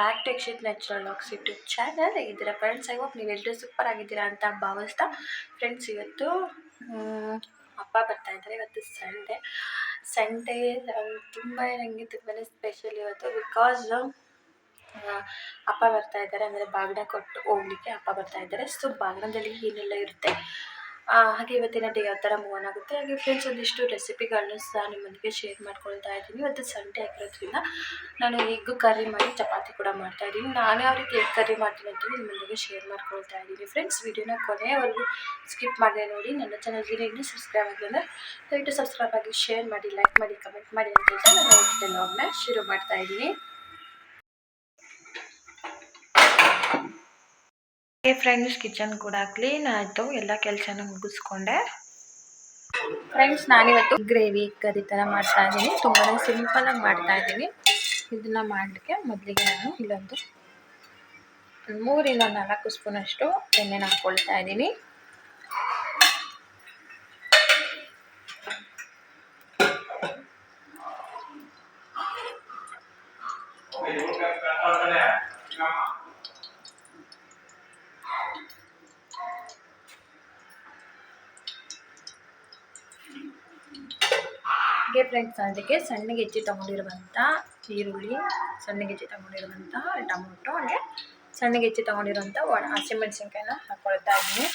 Back to Yakshith natural logs YouTube channel. ಹೇಗಿದ್ದೀರಾ friends? I hope ನೀವೆಲ್ಲರೂ super ಆಗಿದ್ದೀರಾ ಅಂತ ಭಾವಿಸ್ತಾ ಫ್ರೆಂಡ್ಸ್, ಇವತ್ತು ಅಪ್ಪ ಬರ್ತಾ ಇದ್ದಾರೆ. ಇವತ್ತು ಸಂಡೇ ತುಂಬ ನನಗೆ ತುಂಬಾ ಸ್ಪೆಷಲ್ ಇವತ್ತು. ಬಿಕಾಸ್ ಅಪ್ಪ ಬರ್ತಾ ಇದ್ದಾರೆ, ಅಂದರೆ ಬಾಗಿನ ಕೊಟ್ಟು ಹೋಗ್ಲಿಕ್ಕೆ ಅಪ್ಪ ಬರ್ತಾ ಇದ್ದಾರೆ. ಸೊ ಬಾಗಿನದಲ್ಲಿ ಏನೆಲ್ಲ ಇರುತ್ತೆ, ಹಾಗೆ ಇವತ್ತಿನ ಡೇ ಯಾವ ಥರ ಮೂವ್ ಆಗುತ್ತೆ, ಹಾಗೆ ಫ್ರೆಂಡ್ಸ್ ಒಂದಿಷ್ಟು ರೆಸಿಪಿಗಳನ್ನು ಸಹ ನಿಮ್ಮೊಂದಿಗೆ ಶೇರ್ ಮಾಡ್ಕೊಳ್ತಾ ಇದ್ದೀನಿ. ಇವತ್ತು ಸಂಡೇ ಆಗಿರೋದ್ರಿಂದ ನಾನು ಎಗ್ ಕರ್ರಿ ಮಾಡಿ ಚಪಾತಿ ಕೂಡ ಮಾಡ್ತಾ ಇದ್ದೀನಿ. ನಾನು ಯಾವ ರೀತಿ ಎಗ್ ಕರ್ರಿ ಮಾಡ್ತೀನಿ ಅಂತ ನಿಮ್ಮೊಂದಿಗೆ ಶೇರ್ ಮಾಡ್ಕೊಳ್ತಾ ಇದ್ದೀನಿ. ಫ್ರೆಂಡ್ಸ್, ವಿಡಿಯೋನ ಕೊನೆಯವರೆಗೂ ಸ್ಕಿಪ್ ಮಾಡದೆ ನೋಡಿ. ನನ್ನ ಚಾನಲ್ಗೆ ಇನ್ನೂ ಸಬ್ಸ್ಕ್ರೈಬ್ ಆಗಿಲ್ಲ ದಯವಿಟ್ಟು ಸಬ್ಸ್ಕ್ರೈಬ್ ಆಗಿ, ಶೇರ್ ಮಾಡಿ, ಲೈಕ್ ಮಾಡಿ, ಕಮೆಂಟ್ ಮಾಡಿ ಅಂತ ಹೇಳ್ತಾ ನಾನು ಇವತ್ತಿನ ವ್ಲಾಗ್ನ ಶುರು ಮಾಡ್ತಾ ಇದ್ದೀನಿ. ಫ್ರೆಂಡ್ಸ್, ಕಿಚನ್ ಕೂಡ ಕ್ಲೀನ್ ಆಯಿತು, ಎಲ್ಲ ಕೆಲಸನ ಮುಗಿಸ್ಕೊಂಡೆ. ಫ್ರೆಂಡ್ಸ್, ನಾನಿವತ್ತು ಗ್ರೇವಿ ಕರಿ ಥರ ಮಾಡ್ತಾ ಇದ್ದೀನಿ. ತುಂಬಾ ಸಿಂಪಲಾಗಿ ಮಾಡ್ತಾ ಇದ್ದೀನಿ. ಇದನ್ನು ಮಾಡಲಿಕ್ಕೆ ಮೊದಲಿಗೆ ನಾನು ಇಲ್ಲೊಂದು 3 ಇಂದ 4 ಸ್ಪೂನಷ್ಟು ಎಣ್ಣೆನ ಹಾಕ್ಕೊಳ್ತಾ ಇದ್ದೀನಿ. ಹಾಗೆ ಫ್ರೆಂಡ್ಸ್, ಅದಕ್ಕೆ ಸಣ್ಣಗೆ ಹೆಚ್ಚಿ ತೊಗೊಂಡಿರುವಂಥ ಈರುಳ್ಳಿ, ಸಣ್ಣಗೆ ಹೆಚ್ಚಿ ತೊಗೊಂಡಿರುವಂಥ ಟೊಮೊಟೊ, ಹಾಗೆ ಸಣ್ಣಗೆ ಹೆಚ್ಚಿ ತೊಗೊಂಡಿರುವಂಥ ಹಸಿಮೆಣಸಿನ್ಕಾಯಿನ ಹಾಕ್ಕೊಳ್ತಾ ಇದ್ದೀನಿ.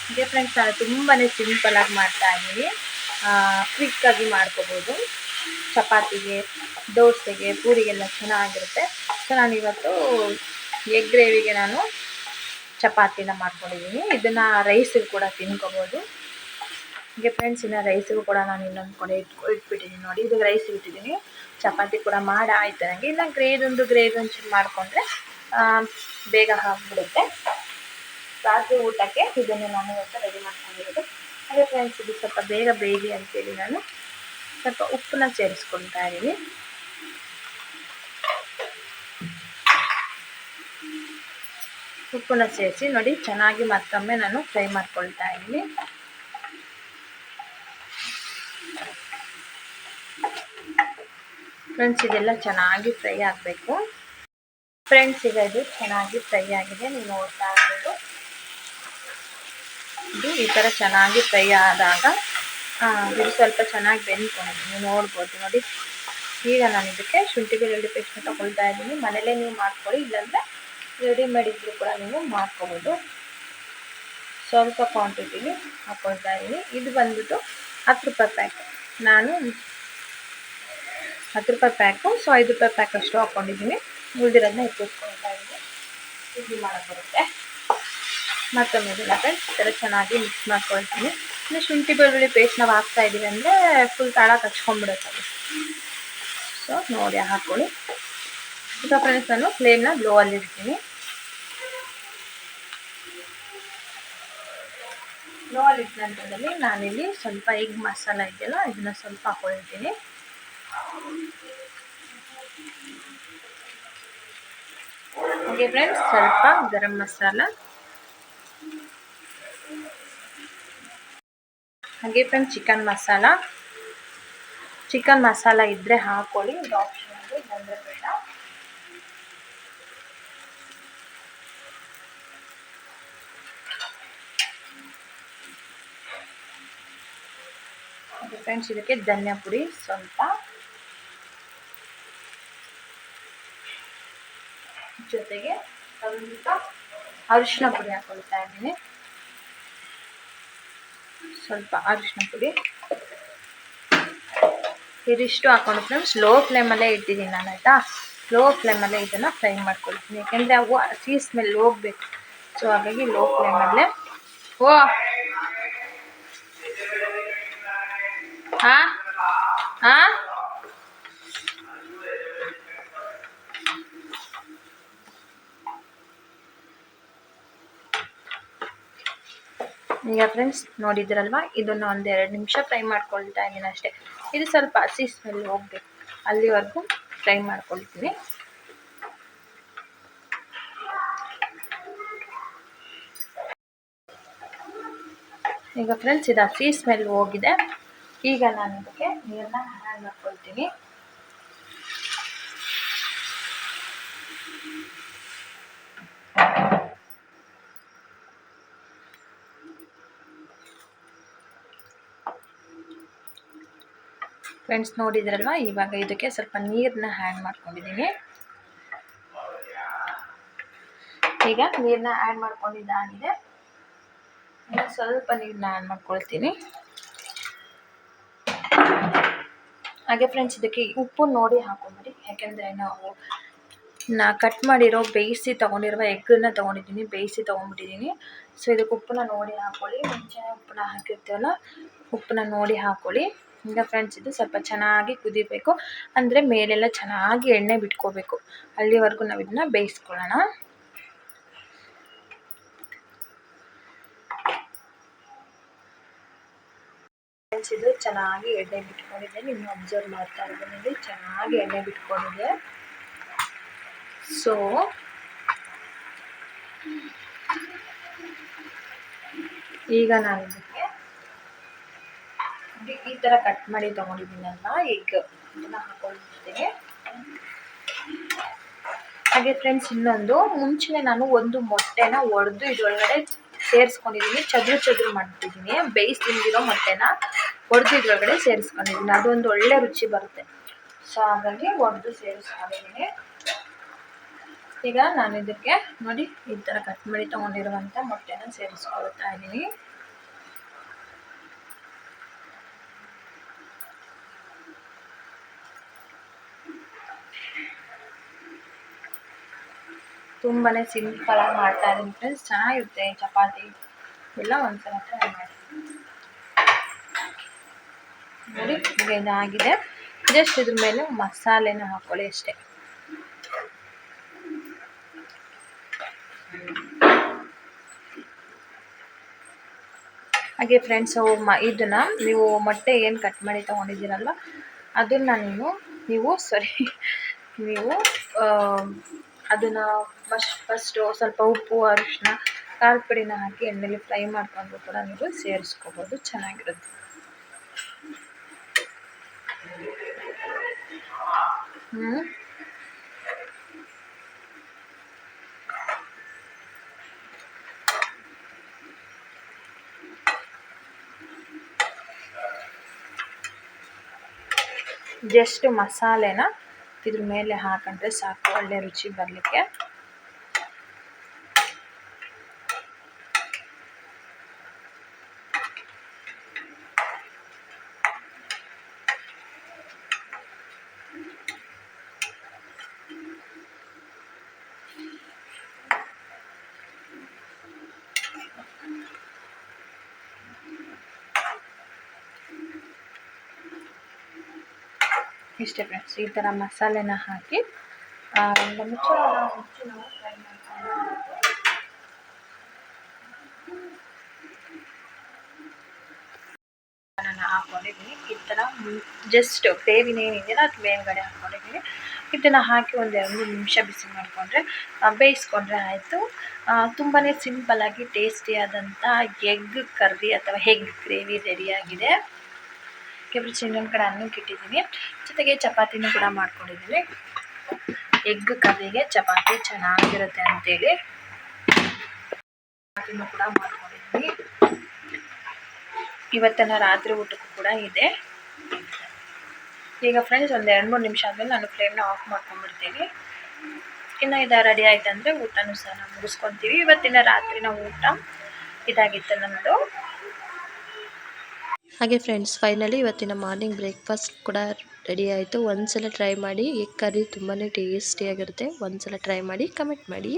ಹಾಗೆ ಫ್ರೆಂಡ್ಸ್, ನಾನು ತುಂಬಾ ಸಿಂಪಲಾಗಿ ಮಾಡ್ತಾ ಇದ್ದೀನಿ. ಕ್ವಿಕ್ಕಾಗಿ ಮಾಡ್ಕೋಬೋದು. ಚಪಾತಿಗೆ, ದೋಸೆಗೆ, ಪೂರಿಗೆಲ್ಲ ಚೆನ್ನಾಗಿರುತ್ತೆ. ಸೊ ನಾನಿವತ್ತು ಎಗ್ ಗ್ರೇವಿಗೆ ನಾನು ಚಪಾತಿನ ಮಾಡ್ಕೊಂಡಿದ್ದೀನಿ. ಇದನ್ನು ರೈಸಿಗೆ ಕೂಡ ತಿನ್ಕೋಬೋದು. ಹಾಗೆ ಫ್ರೆಂಡ್ಸ್, ಇನ್ನು ರೈಸಿಗೂ ಕೂಡ ನಾನು ಇನ್ನೊಂದು ಕಡೆ ಇಟ್ಬಿಟ್ಟಿದ್ದೀನಿ ನೋಡಿ. ಇದು ರೈಸ್ ಇಟ್ಟಿದ್ದೀನಿ, ಚಪಾತಿ ಕೂಡ ಆಯ್ತು ನನಗೆ. ಇಲ್ಲ ಗ್ರೇವಿ ಒಂಚೂರು ಮಾಡಿಕೊಂಡ್ರೆ ಬೇಗ ಆಗಿಬಿಡುತ್ತೆ. ರಾತ್ರಿ ಊಟಕ್ಕೆ ಇದನ್ನು ನಾನು ಇವತ್ತು ರೆಡಿ ಮಾಡ್ಕೊಂಡಿರೋದು. ಹಾಗೆ ಫ್ರೆಂಡ್ಸ್, ಇದು ಸ್ವಲ್ಪ ಬೇಗ ಬೇಯಲಿ ಅಂತೇಳಿ ನಾನು ಸ್ವಲ್ಪ ಉಪ್ಪನ್ನ ಸೇರಿಸ್ಕೊಳ್ತಾ ಇದ್ದೀನಿ. ಉಪ್ಪನ್ನ ಸೇರಿಸಿ ನೋಡಿ, ಚೆನ್ನಾಗಿ ಮತ್ತೊಮ್ಮೆ ನಾನು ಫ್ರೈ ಮಾಡ್ಕೊಳ್ತಾ ಇದ್ದೀನಿ. ಫ್ರೆಂಡ್ಸ್, ಇದೆಲ್ಲ ಚೆನ್ನಾಗಿ ಫ್ರೈ ಆಗಬೇಕು. ಫ್ರೆಂಡ್ಸ್, ಈಗ ಇದು ಚೆನ್ನಾಗಿ ಫ್ರೈ ಆಗಿದೆ, ನೀವು ನೋಡ್ತಾ ಇರ್ಬೋದು. ಇದು ಈ ಥರ ಚೆನ್ನಾಗಿ ಫ್ರೈ ಆದಾಗ ಇದು ಸ್ವಲ್ಪ ಚೆನ್ನಾಗಿ ಬೆಂದ್ಕೊಂಡು ನೀವು ನೋಡ್ಬೋದು ನೋಡಿ. ಈಗ ನಾನು ಇದಕ್ಕೆ ಶುಂಠಿ ಬೆಳ್ಳುಳ್ಳಿ ಪೇಸ್ಟ್ನ ತೊಗೊಳ್ತಾ ಇದ್ದೀನಿ. ಮನೇಲೇ ನೀವು ಮಾಡ್ಕೊಳ್ಳಿ, ಇಲ್ಲಾಂದರೆ ರೆಡಿಮೇಡ್ ಇದ್ದರೂ ಕೂಡ ನೀವು ಮಾಡ್ಕೊಬೋದು. ಸ್ವಲ್ಪ ಕ್ವಾಂಟಿಟಿಲಿ ಹಾಕ್ಕೊಳ್ತಾ ಇದ್ದೀನಿ. ಇದು ಬಂದ್ಬಿಟ್ಟು 10 ರೂಪಾಯಿ ಪ್ಯಾಕ್. ನಾನು 10 ರೂಪಾಯಿ ಪ್ಯಾಕು, ಸೊ 5 ರೂಪಾಯಿ ಪ್ಯಾಕ್ ಅಷ್ಟು ಹಾಕ್ಕೊಂಡಿದ್ದೀನಿ. ಉಳಿದಿರೋದನ್ನ ಎತ್ತಿಟ್ಕೊಳ್ತಾ ಇದ್ದೀನಿ. ಇದು ಮಾಡೋಕ್ಕೆ ಬರುತ್ತೆ. ಮತ್ತೊಮ್ಮೆ ಇದೆಲ್ಲ ಫ್ರೆಂಡ್ಸ್ ಈ ಥರ ಚೆನ್ನಾಗಿ ಮಿಕ್ಸ್ ಮಾಡ್ಕೊಳ್ತೀನಿ. ಇನ್ನು ಶುಂಠಿ ಬೆಳ್ಳುಳ್ಳಿ ಪೇಸ್ಟ್ ನಾವು ಹಾಕ್ತಾ ಇದ್ದೀವಿ ಅಂದರೆ ಫುಲ್ ತಾಳ ಕಚ್ಕೊಂಡ್ಬಿಡುತ್ತೆ. ಸೊ ನೋಡಿ ಹಾಕ್ಕೊಳ್ಳಿ. ಈಗ ಫ್ರೆಂಡ್ಸ್, ನಾನು ಫ್ಲೇಮ್ನ ಲೋ ಅಲ್ಲಿ ಇಡ್ತೀನಿ. ಲೋ ಅಲ್ಲಿ ಇಟ್ಟ ನಂತರದಲ್ಲಿ ನಾನಿಲ್ಲಿ ಸ್ವಲ್ಪ ಎಗ್ ಮಸಾಲ ಇದೆಯಲ್ಲ, ಇದನ್ನು ಸ್ವಲ್ಪ ಹಾಕ್ಕೊಳ್ತೀನಿ. ಹಾಗೆ ಫ್ರೆಂಡ್ಸ್, ಸ್ವಲ್ಪ ಗರಂ ಮಸಾಲ, ಹಾಗೆ ಫ್ರೆಂಡ್ಸ್ ಚಿಕನ್ ಮಸಾಲ ಇದ್ದರೆ ಹಾಕ್ಕೊಳ್ಳಿ, ಇದು ಆಪ್ಷನಲ್, ಇಲ್ಲಾಂದರೆ ಬೇಡ. ಹಾಗೆ ಫ್ರೆಂಡ್ಸ್, ಇದಕ್ಕೆ ಧನಿಯಾ ಪುಡಿ ಸ್ವಲ್ಪ, ಜೊತೆಗೆ ಸ್ವಲ್ಪ ಅರಿಶಿನ ಪುಡಿ ಹಾಕ್ಕೊಳ್ತಾ ಇದ್ದೀನಿ. ಸ್ವಲ್ಪ ಅರಿಶಿನ ಪುಡಿ ಇದಿಷ್ಟು ಹಾಕ್ಕೊಂಡು ಫ್ರೆಂಡ್ಸ್ ಲೋ ಫ್ಲೇಮಲ್ಲೇ ಇಟ್ಟಿದ್ದೀನಿ ನಾನು, ಆಯಿತಾ. ಲೋ ಫ್ಲೇಮಲ್ಲೇ ಇದನ್ನು ಫ್ರೈ ಮಾಡ್ಕೊಳ್ತೀನಿ, ಯಾಕೆಂದರೆ ಅವು ಹಸಿ ಸ್ಮೆಲ್ ಹೋಗ್ಬೇಕು. ಸೊ ಹಾಗಾಗಿ ಲೋ ಫ್ಲೇಮಲ್ಲೇ. ಈಗ ಫ್ರೆಂಡ್ಸ್ ನೋಡಿದ್ರಲ್ವ, ಇದನ್ನು 1-2 ನಿಮಿಷ ಫ್ರೈ ಮಾಡ್ಕೊಳ್ತಾ ಇದ್ದೀನಿ ಅಷ್ಟೇ. ಇದು ಸ್ವಲ್ಪ ಹಸಿ ಸ್ಮೆಲ್ ಹೋಗ್ಬೇಕು, ಅಲ್ಲಿವರೆಗೂ ಫ್ರೈ ಮಾಡ್ಕೊಳ್ತೀನಿ. ಈಗ ಫ್ರೆಂಡ್ಸ್ ಇದು ಹಸಿ ಸ್ಮೆಲ್ ಹೋಗಿದೆ. ಈಗ ನಾನು ಇದಕ್ಕೆ ನೀರನ್ನ ಆ್ಯಡ್ ಮಾಡ್ಕೊಳ್ತೀನಿ. ಫ್ರೆಂಡ್ಸ್ ನೋಡಿದ್ರಲ್ವ, ಇವಾಗ ಇದಕ್ಕೆ ಸ್ವಲ್ಪ ನೀರನ್ನ ಆ್ಯಡ್ ಮಾಡ್ಕೊಂಡಿದ್ದೀನಿ. ಈಗ ನೀರನ್ನ ಆ್ಯಡ್ ಮಾಡ್ಕೊಂಡಿದ್ದಾಗಿದೆ. ಈಗ ಸ್ವಲ್ಪ ನೀರನ್ನ ಆ್ಯಡ್ ಮಾಡ್ಕೊಳ್ತೀನಿ. ಹಾಗೆ ಫ್ರೆಂಡ್ಸ್ ಇದಕ್ಕೆ ಉಪ್ಪು ನೋಡಿ ಹಾಕೊಂಬಿಡಿ, ಯಾಕೆಂದರೆ ನಾವು ಕಟ್ ಮಾಡಿರೋ ಬೇಯಿಸಿ ತೊಗೊಂಡಿರುವ ಎಗ್ಗನ್ನು ತೊಗೊಂಡಿದ್ದೀನಿ, ಬೇಯಿಸಿ ತೊಗೊಂಡ್ಬಿಟ್ಟಿದ್ದೀನಿ. ಸೊ ಇದಕ್ಕೆ ಉಪ್ಪನ್ನ ನೋಡಿ ಹಾಕ್ಕೊಳ್ಳಿ. ಮುಂಚೆ ಉಪ್ಪನ್ನ ಹಾಕಿರ್ತೀವಲ್ಲ, ಉಪ್ಪನ್ನ ನೋಡಿ ಹಾಕ್ಕೊಳ್ಳಿ. ಈಗ ಫ್ರೆಂಡ್ಸ್ ಇದು ಸ್ವಲ್ಪ ಚೆನ್ನಾಗಿ ಕುದಿಬೇಕು, ಅಂದರೆ ಮೇಲೆಲ್ಲ ಚೆನ್ನಾಗಿ ಎಣ್ಣೆ ಬಿಟ್ಕೋಬೇಕು. ಅಲ್ಲಿವರೆಗೂ ನಾವು ಇದನ್ನ ಬೇಯಿಸ್ಕೊಳ್ಳೋಣ. ಫ್ರೆಂಡ್ಸ್ ಇದು ಚೆನ್ನಾಗಿ ಎಣ್ಣೆ ಬಿಟ್ಕೊಂಡಿದೆ, ನೀವು ಅಬ್ಸರ್ವ್ ಮಾಡ್ತಾ ಇದ್ದೀನಿ, ಚೆನ್ನಾಗಿ ಎಣ್ಣೆ ಬಿಟ್ಕೊಂಡಿದೆ. ಸೊ ಈಗ ನಾನು ಇದಕ್ಕೆ ಈ ಥರ ಕಟ್ ಮಾಡಿ ತೊಗೊಂಡಿದ್ದೀನಲ್ವ ಎಗ್, ಇದನ್ನು ಹಾಕೊಂಡಿರ್ತೀನಿ. ಹಾಗೆ ಫ್ರೆಂಡ್ಸ್ ಇನ್ನೊಂದು, ಮುಂಚೆ ನಾನು ಒಂದು ಮೊಟ್ಟೆನ ಒಡೆದು ಇದರೊಳಗಡೆ ಸೇರಿಸ್ಕೊಂಡಿದ್ದೀನಿ, ಚದುರು ಮಾಡ್ತಿದ್ದೀನಿ. ಬೇಯಿಸ್ತಿರೋ ಮೊಟ್ಟೆನ ಒಡೆದು ಇದ್ರೊಳಗಡೆ ಸೇರಿಸ್ಕೊಂಡಿದ್ದೀನಿ, ಅದೊಂದು ಒಳ್ಳೆ ರುಚಿ ಬರುತ್ತೆ. ಸೊ ಹಾಗಾಗಿ ಒಡೆದು ಸೇರಿಸ್ಕೊಂಡಿದ್ದೀನಿ. ಈಗ ನಾನು ಇದಕ್ಕೆ ನೋಡಿ ಈ ಥರ ಕಟ್ ಮಾಡಿ ತೊಗೊಂಡಿರುವಂಥ ಮೊಟ್ಟೆನ ಸೇರಿಸ್ಕೊಳ್ತಾ ಇದ್ದೀನಿ. ತುಂಬಾ ಸಿಂಪಲಾಗಿ ಮಾಡ್ತಾ ಇದ್ದೀನಿ ಫ್ರೆಂಡ್ಸ್, ಚೆನ್ನಾಗಿರುತ್ತೆ. ಚಪಾತಿ ಎಲ್ಲ ಒಂದ್ಸಲ ಟ್ರೈ ಮಾಡಿ ನೋಡಿ. ಈಗ ಇದಾಗಿದೆ, ಜಸ್ಟ್ ಇದ್ರ ಮೇಲೆ ಮಸಾಲೆನ ಹಾಕ್ಕೊಳ್ಳಿ ಅಷ್ಟೇ. ಹಾಗೆ ಫ್ರೆಂಡ್ಸ್ ಇದನ್ನು ನೀವು ಮೊಟ್ಟೆ ಏನು ಕಟ್ ಮಾಡಿ ತೊಗೊಂಡಿದ್ದೀರಲ್ವ, ಅದನ್ನು ನೀವು ಅದನ್ನು ಫಸ್ಟು ಸ್ವಲ್ಪ ಉಪ್ಪು, ಅರಿಶಿನ, ಖಾರದ ಪುಡಿನ ಹಾಕಿ ಎಣ್ಣೆಲಿ ಫ್ರೈ ಮಾಡ್ಕೊಂಡು ಕೂಡ ನೀವು ಸೇರಿಸ್ಕೋಬೋದು, ಚೆನ್ನಾಗಿರುತ್ತೆ. ಜಸ್ಟ್ ಮಸಾಲೆನ ಇದ್ರ ಮೇಲೆ ಹಾಕೊಂಡ್ರೆ ಸಾಕು, ಒಳ್ಳೆ ರುಚಿ ಬರಲಿಕ್ಕೆ. ಇಷ್ಟೇ ಫ್ರೆಂಡ್ಸ್, ಈ ಥರ ಮಸಾಲೆನ ಹಾಕಿ ಒಂದು ಮುಚ್ಚಳ ಫ್ರೈ ಮಾಡ್ಕೊಂಡು ನಾನು ಹಾಕ್ಕೊಂಡಿದ್ದೀನಿ. ಈ ಥರ ಜಸ್ಟ್ ಗ್ರೇವಿನ ಏನಿದೆಯಲ್ಲ ಅದು ಮೇಲ್ಗಡೆ ಹಾಕ್ಕೊಂಡಿದ್ದೀನಿ. ಇದನ್ನು ಹಾಕಿ ಒಂದು 2-3 ನಿಮಿಷ ಬಿಸಿ ಮಾಡಿಕೊಂಡ್ರೆ ಬೇಯಿಸ್ಕೊಂಡ್ರೆ ಆಯಿತು. ತುಂಬಾ ಸಿಂಪಲ್ಲಾಗಿ ಟೇಸ್ಟಿಯಾದಂಥ ಎಗ್ ಕರ್ರಿ ಅಥವಾ ಎಗ್ ಗ್ರೇವಿ ರೆಡಿಯಾಗಿದೆ. ಫ್ರೆಂಡ್ಸ್ ಇನ್ನೊಂದು ಕಡೆ ಅನ್ನಕ್ಕೆ ಇಟ್ಟಿದ್ದೀನಿ, ಜೊತೆಗೆ ಚಪಾತಿನೂ ಕೂಡ ಮಾಡ್ಕೊಂಡಿದ್ದೀನಿ. ಎಗ್ ಕರ್ರಿಗೆ ಚಪಾತಿ ಚೆನ್ನಾಗಿರುತ್ತೆ ಅಂತೇಳಿ ಚಪಾತಿನೂ ಕೂಡ ಮಾಡ್ಕೊಂಡಿದ್ದೀನಿ. ಇವತ್ತಿನ ರಾತ್ರಿ ಊಟಕ್ಕೂ ಕೂಡ ಇದೆ. ಈಗ ಫ್ರೆಂಡ್ಸ್ ಒಂದು 2-3 ನಿಮಿಷ ಆದಮೇಲೆ ನಾನು ಫ್ಲೇಮ್ನ ಆಫ್ ಮಾಡ್ಕೊಂಡ್ಬಿಡ್ತೀನಿ. ಇನ್ನು ಇದು ರೆಡಿ ಆಯ್ತು ಅಂದರೆ ಊಟನೂ ಸಹ ನಾವು ಮುಗಿಸ್ಕೊತೀವಿ. ಇವತ್ತಿನ ರಾತ್ರಿನ ಊಟ ಇದಾಗಿತ್ತು ನಮ್ಮದು. ಹಾಗೆ ಫ್ರೆಂಡ್ಸ್ ಫೈನಲಿ ಇವತ್ತಿನ ಮಾರ್ನಿಂಗ್ ಬ್ರೇಕ್ಫಾಸ್ಟ್ ಕೂಡ ರೆಡಿ ಆಯಿತು. ಒಂದ್ಸಲ ಟ್ರೈ ಮಾಡಿ, ಎಗ್ ಕರ್ರಿ ತುಂಬಾ ಟೇಸ್ಟಿಯಾಗಿರುತ್ತೆ. ಒಂದ್ಸಲ ಟ್ರೈ ಮಾಡಿ ಕಮೆಂಟ್ ಮಾಡಿ.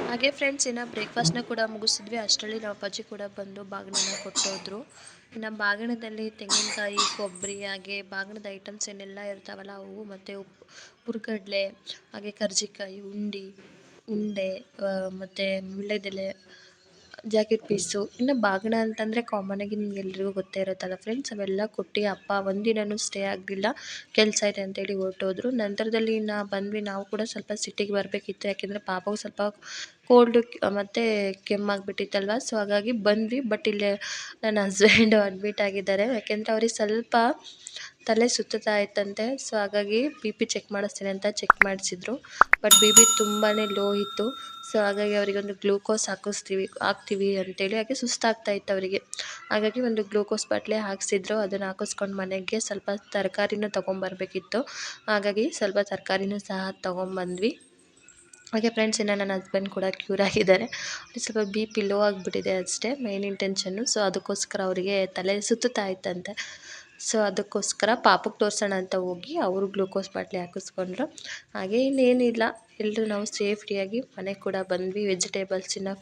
ಹಾಗೆ ಫ್ರೆಂಡ್ಸ್ ಇನ್ನು ಬ್ರೇಕ್ಫಾಸ್ಟ್ನ ಕೂಡ ಮುಗಿಸಿದ್ವಿ. ಅಷ್ಟರಲ್ಲಿ ನಮ್ಮ ಅಪ್ಪಾಜಿ ಕೂಡ ಬಂದು ಬಾಗಿಣನ ಕೊಟ್ಟೋದ್ರು. ಇನ್ನು ಬಾಗಿಣದಲ್ಲಿ ತೆಂಗಿನಕಾಯಿ, ಕೊಬ್ಬರಿ, ಹಾಗೆ ಬಾಗಿಣದ ಐಟಮ್ಸ್ ಏನೆಲ್ಲ ಇರ್ತಾವಲ್ಲ ಅವು, ಮತ್ತು ಹುರ್ಗಡ್ಲೆ, ಹಾಗೆ ಕರ್ಜಿಕಾಯಿ, ಉಂಡೆ ಮತ್ತು ವೀಳ್ಯದೆಲೆ, ಜಾಕೆಟ್ ಪೀಸು, ಇನ್ನು ಬಾಗಿಣ ಅಂತಂದರೆ ಕಾಮನಾಗಿ ನಿಮ್ಗೆಲ್ರಿಗೂ ಗೊತ್ತೇ ಇರುತ್ತಲ್ಲ ಫ್ರೆಂಡ್ಸ್, ಅವೆಲ್ಲ ಕೊಟ್ಟು ಅಪ್ಪ ಒಂದಿನನೂ ಸ್ಟೇ ಆಗಲಿಲ್ಲ, ಕೆಲಸ ಇದೆ ಅಂತೇಳಿ ಹೊರಟೋದ್ರು. ನಂತರದಲ್ಲಿ ಬಂದ್ವಿ, ನಾವು ಕೂಡ ಸ್ವಲ್ಪ ಸಿಟಿಗೆ ಬರಬೇಕಿತ್ತು, ಯಾಕೆಂದರೆ ಪಾಪಗೂ ಸ್ವಲ್ಪ ಕೋಲ್ಡು ಮತ್ತು ಕೆಮ್ಮಾಗಿಬಿಟ್ಟಿತ್ತಲ್ವ. ಸೊ ಹಾಗಾಗಿ ಬಂದ್ವಿ. ಬಟ್ ಇಲ್ಲೇ ನನ್ನ ಹಸ್ಬೆಂಡು ಅಡ್ಮಿಟ್ ಆಗಿದ್ದಾರೆ, ಯಾಕೆಂದರೆ ಅವ್ರಿಗೆ ಸ್ವಲ್ಪ ತಲೆ ಸುತ್ತಾ ಇತ್ತಂತೆ. ಸೊ ಹಾಗಾಗಿ BP ಚೆಕ್ ಮಾಡಿಸ್ತೀನಿ ಅಂತ ಚೆಕ್ ಮಾಡಿಸಿದ್ರು. ಬಟ್ BP ತುಂಬಾ ಲೋ ಇತ್ತು. ಸೊ ಹಾಗಾಗಿ ಅವರಿಗೆ ಒಂದು ಗ್ಲೂಕೋಸ್ ಹಾಕ್ತೀವಿ ಅಂತೇಳಿ, ಹಾಗೆ ಸುಸ್ತಾಗ್ತಾ ಇತ್ತು ಅವರಿಗೆ. ಹಾಗಾಗಿ ಒಂದು ಗ್ಲೂಕೋಸ್ ಬಾಟ್ಲಿ ಹಾಕ್ಸಿದ್ರು, ಅದನ್ನು ಹಾಕಿಸ್ಕೊಂಡು ಮನೆಗೆ ಸ್ವಲ್ಪ ತರಕಾರಿನೂ ತೊಗೊಂಬರ್ಬೇಕಿತ್ತು. ಹಾಗಾಗಿ ಸ್ವಲ್ಪ ತರಕಾರಿನೂ ಸಹ ತೊಗೊಂಬಂದ್ವಿ. ಹಾಗೆ ಫ್ರೆಂಡ್ಸ್, ಇನ್ನು ನನ್ನ ಹಸ್ಬೆಂಡ್ ಕೂಡ ಕ್ಯೂರ್ ಆಗಿದ್ದಾರೆ. ಅವ್ರಿಗೆ ಸ್ವಲ್ಪ BP ಲೋ ಆಗಿಬಿಟ್ಟಿದೆ ಅಷ್ಟೇ, ಮೇನ್ ಇಂಟೆನ್ಷನ್ನು. ಸೊ ಅದಕ್ಕೋಸ್ಕರ ಅವರಿಗೆ ತಲೆ ಸುತ್ತಾ ಇತ್ತಂತೆ. ಸೊ ಅದಕ್ಕೋಸ್ಕರ ಪಾಪಕ್ಕೆ ತೋರಿಸೋಣ ಅಂತ ಹೋಗಿ ಅವರು ಗ್ಲೂಕೋಸ್ ಬಾಟ್ಲಿ ಹಾಕಿಸ್ಕೊಂಡ್ರು. ಹಾಗೆ ಇನ್ನೇನಿಲ್ಲ, ಎಲ್ಲರೂ ನಾವು ಸೇಫ್ಟಿಯಾಗಿ ಮನೆಗೆ ಕೂಡ ಬಂದ್ವಿ. ವೆಜಿಟೇಬಲ್ಸಿನ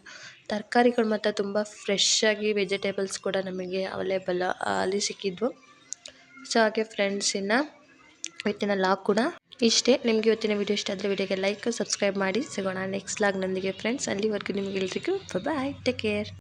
ತರಕಾರಿಗಳು ಮತ್ತು ತುಂಬ ಫ್ರೆಶ್ಶಾಗಿ ವೆಜಿಟೇಬಲ್ಸ್ ಕೂಡ ನಮಗೆ ಅವೈಲೇಬಲ್ ಅಲ್ಲಿ ಸಿಕ್ಕಿದ್ವು. ಸೊ ಹಾಗೆ ಫ್ರೆಂಡ್ಸ್, ಇನ್ನು ಇವತ್ತಿನ ಲಾಗ್ ಕೂಡ ಇಷ್ಟೇ. ನಿಮಗೆ ಇವತ್ತಿನ ವಿಡಿಯೋ ಇಷ್ಟ ಆದರೆ ವಿಡಿಯೋಗೆ ಲೈಕ್, ಸಬ್ಸ್ಕ್ರೈಬ್ ಮಾಡಿ. ಸಿಗೋಣ ನೆಕ್ಸ್ಟ್ ಲಾಗ್ನೊಂದಿಗೆ ಫ್ರೆಂಡ್ಸ್. ಅಲ್ಲಿವರೆಗೂ ನಿಮಗೆಲ್ರಿಗೂ ಬಾಯ್, ಟೇಕ್ ಕೇರ್.